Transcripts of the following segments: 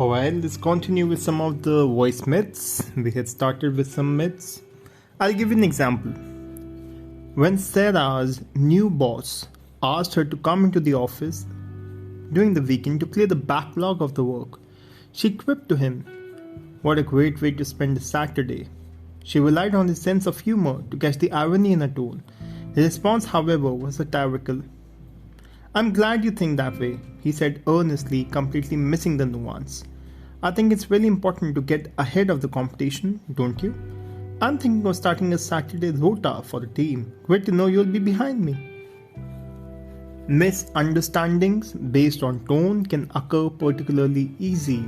Alright, let's continue with some of the voice myths. We had started with some myths. I'll give you an example. When Sarah's new boss asked her to come into the office during the weekend to clear the backlog of the work, she quipped to him, "What a great way to spend a Saturday." She relied on his sense of humor to catch the irony in her tone. His response, however, was satirical. "I'm glad you think that way," he said earnestly, completely missing the nuance. "I think it's really important to get ahead of the competition, don't you? I'm thinking of starting a Saturday rota for the team. Great to know you'll be behind me." Misunderstandings based on tone can occur particularly easily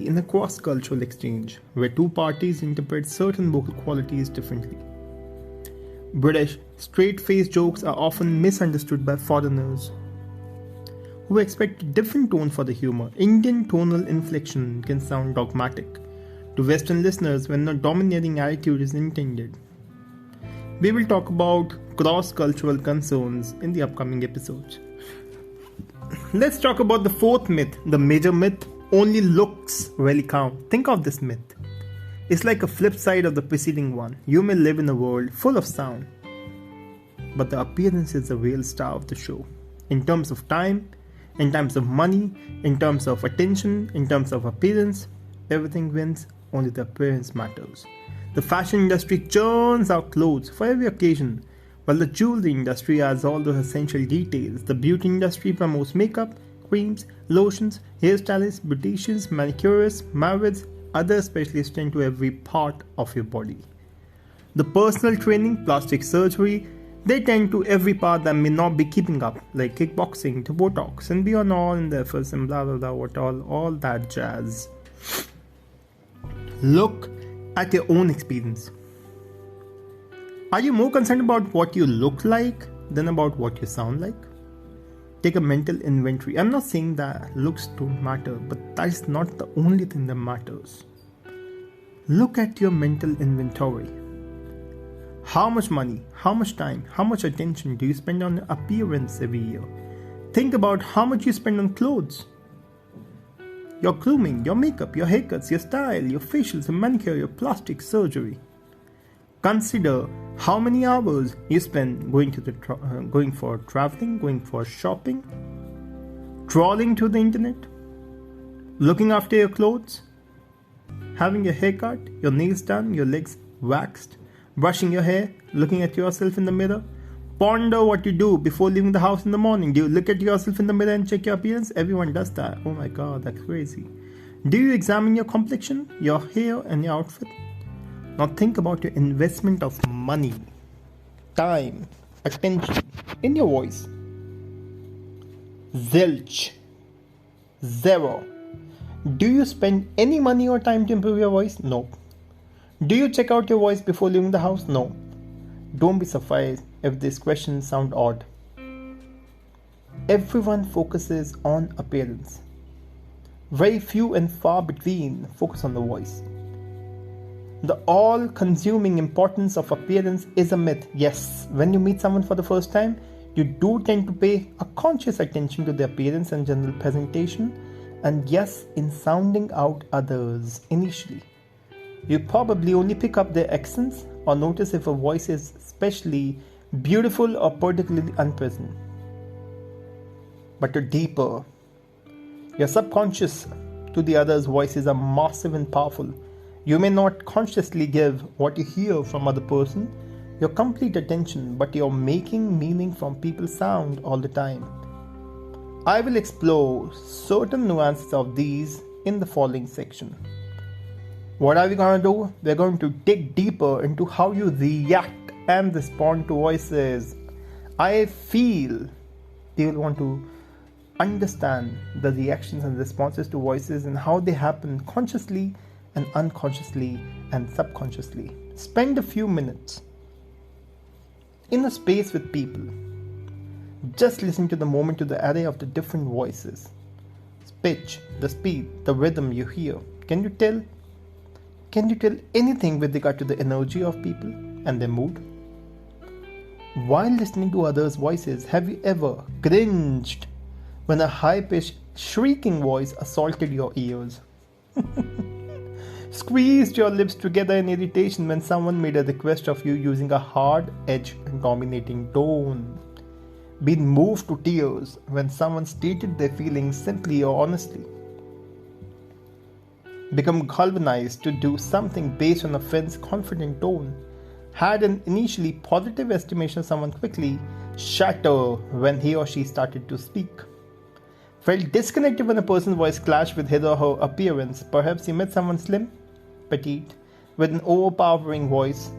in a cross-cultural exchange, where two parties interpret certain vocal qualities differently. British straight-faced jokes are often misunderstood by foreigners who expect a different tone for the humor. Indian tonal inflection can sound dogmatic to Western listeners when no domineering attitude is intended. We will talk about cross-cultural concerns in the upcoming episodes. Let's talk about the fourth myth, the major myth: only looks really count. Think of this myth. It's like a flip side of the preceding one. You may live in a world full of sound, but the appearance is the real star of the show. In terms of time, in terms of money, in terms of attention, in terms of appearance, everything wins, only the appearance matters. The fashion industry churns out clothes for every occasion, while the jewelry industry has all those essential details. The beauty industry promotes makeup, creams, lotions, hairstylists, beauticians, manicurists, marrieds, other specialists tend to every part of your body. The personal training, plastic surgery, they tend to every part that may not be keeping up, like kickboxing to Botox and beyond, all in the efforts and blah blah blah, what all that jazz. Look at your own experience. Are you more concerned about what you look like than about what you sound like? Take a mental inventory. I'm not saying that looks don't matter, but that is not the only thing that matters. Look at your mental inventory. How much money, how much time, how much attention do you spend on appearance every year? Think about how much you spend on clothes, your grooming, your makeup, your haircuts, your style, your facials, your manicure, your plastic surgery. Consider how many hours you spend going for traveling, going for shopping, trawling to the internet, looking after your clothes, having your hair cut, your nails done, your legs waxed, brushing your hair, looking at yourself in the mirror. Ponder what you do before leaving the house in the morning. Do you look at yourself in the mirror and check your appearance? Everyone does that. Oh my god, that's crazy. Do you examine your complexion, your hair and your outfit? Now think about your investment of money, time, attention in your voice. Zilch. Zero. Do you spend any money or time to improve your voice? No. Do you check out your voice before leaving the house? No. Don't be surprised if these questions sound odd. Everyone focuses on appearance. Very few and far between focus on the voice. The all-consuming importance of appearance is a myth. Yes, when you meet someone for the first time, you do tend to pay a conscious attention to their appearance and general presentation, and yes, in sounding out others initially. You probably only pick up their accents or notice if a voice is especially beautiful or particularly unpleasant. But you're deeper. Your subconscious to the other's voices are massive and powerful. You may not consciously give what you hear from other person your complete attention, but you're making meaning from people's sound all the time. I will explore certain nuances of these in the following section. What are we going to do? We're going to dig deeper into how you react and respond to voices. I feel you will want to understand the reactions and responses to voices and how they happen consciously and unconsciously and subconsciously. Spend a few minutes in a space with people. Just listen to the moment, to the array of the different voices. Pitch, the speed, the rhythm you hear. Can you tell anything with regard to the energy of people and their mood? While listening to others' voices, have you ever cringed when a high-pitched Shrieking voice assaulted your ears. Squeezed your lips together in irritation when someone made a request of you using a hard, edged, dominating tone. Been moved to tears when someone stated their feelings simply or honestly. Become galvanized to do something based on a friend's confident tone. Had an initially positive estimation of someone quickly shatter when he or she started to speak. Felt disconnected when a person's voice clashed with his or her appearance. Perhaps you met someone slim, petite, with an overpowering voice,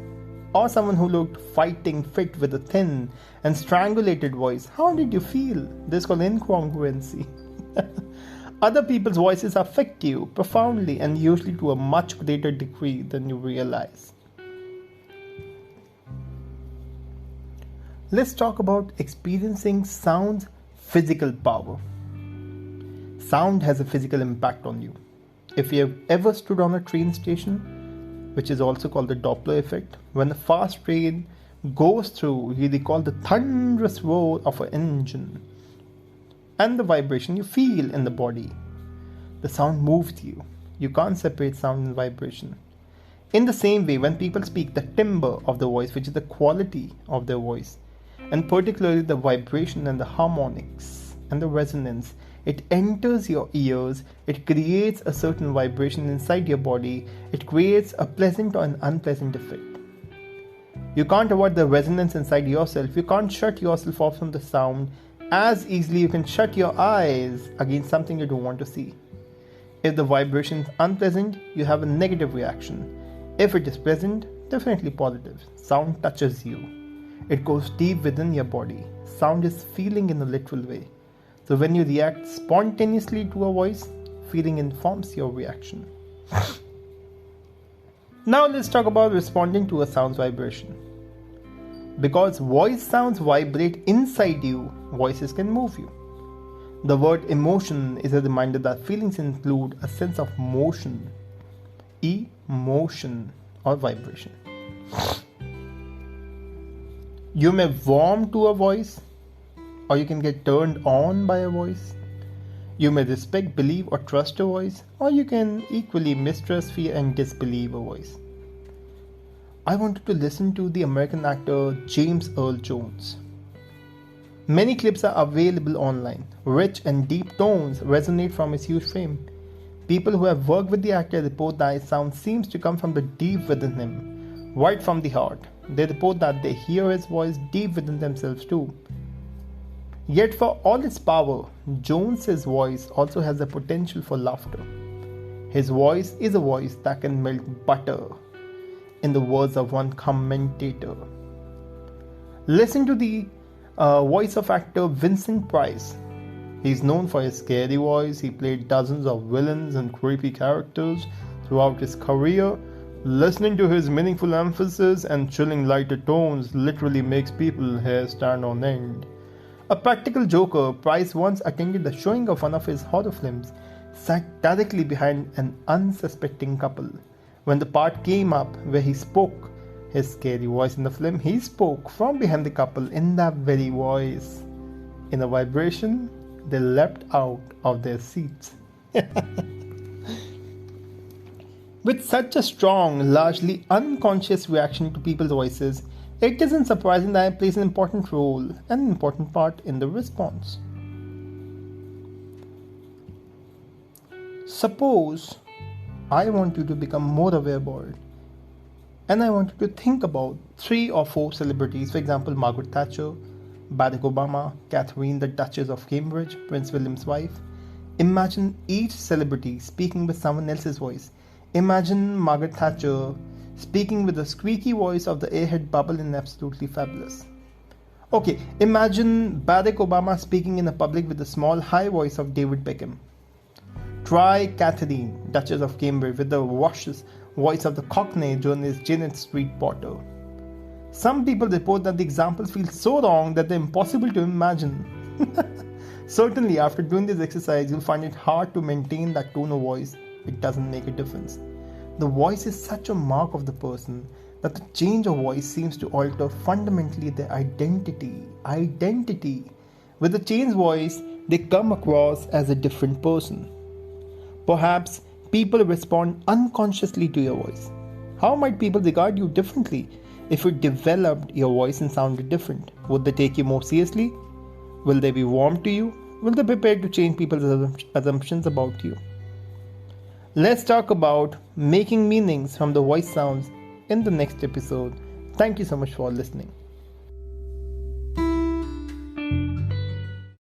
or someone who looked fighting fit with a thin and strangulated voice. How did you feel? This is called incongruency. Other people's voices affect you profoundly and usually to a much greater degree than you realize. Let's talk about experiencing sound's physical power. Sound has a physical impact on you. If you have ever stood on a train station, which is also called the Doppler effect, when a fast train goes through, you recall the thunderous roar of an engine and the vibration you feel in the body. The sound moves you. You can't separate sound and vibration. In the same way, when people speak, the timbre of the voice, which is the quality of their voice, and particularly the vibration and the harmonics and the resonance, it enters your ears, it creates a certain vibration inside your body, it creates a pleasant or an unpleasant effect. You can't avoid the resonance inside yourself, you can't shut yourself off from the sound as easily you can shut your eyes against something you don't want to see. If the vibration is unpleasant, you have a negative reaction. If it is pleasant, definitely positive. Sound touches you. It goes deep within your body. Sound is feeling in a literal way. So when you react spontaneously to a voice, feeling informs your reaction. Now let's talk about responding to a sound's vibration. Because voice sounds vibrate inside you, voices can move you. The word emotion is a reminder that feelings include a sense of motion, emotion or vibration. You may warm to a voice, or you can get turned on by a voice. You may respect, believe or trust a voice, or you can equally mistrust, fear and disbelieve a voice. I wanted to listen to the American actor James Earl Jones. Many clips are available online. Rich and deep tones resonate from his huge fame. People who have worked with the actor report that his sound seems to come from the deep within him, right from the heart. They report that they hear his voice deep within themselves too. Yet for all its power, Jones's voice also has the potential for laughter. His voice is a voice that can melt butter, in the words of one commentator. Listen to the voice of actor Vincent Price. He is known for his scary voice. He played dozens of villains and creepy characters throughout his career. Listening to his meaningful emphasis and chilling lighter tones literally makes people's hair stand on end. A practical joker, Price once attended the showing of one of his horror films, sat directly behind an unsuspecting couple. When the part came up where he spoke his scary voice in the film, he spoke from behind the couple in that very voice. In a vibration, they leapt out of their seats. With such a strong, largely unconscious reaction to people's voices, it isn't surprising that it plays an important role, an important part in the response. Suppose I want you to become more aware about it, and I want you to think about 3 or 4 celebrities, for example, Margaret Thatcher, Barack Obama, Catherine the Duchess of Cambridge, Prince William's wife. Imagine each celebrity speaking with someone else's voice. Imagine Margaret Thatcher speaking with the squeaky voice of the airhead bubble in Absolutely Fabulous. Okay, imagine Barack Obama speaking in a public with the small high voice of David Beckham. Try Catherine, Duchess of Cambridge, with the luscious voice of the Cockney journalist Janet Street Potter. Some people report that the examples feel so wrong that they're impossible to imagine. Certainly, after doing this exercise, you'll find it hard to maintain that tone of voice. It doesn't make a difference. The voice is such a mark of the person that the change of voice seems to alter fundamentally their identity. With the changed voice, they come across as a different person. Perhaps people respond unconsciously to your voice. How might people regard you differently if you developed your voice and sounded different? Would they take you more seriously? Will they be warm to you? Will they be prepared to change people's assumptions about you? Let's talk about making meanings from the voice sounds in the next episode. Thank you so much for listening.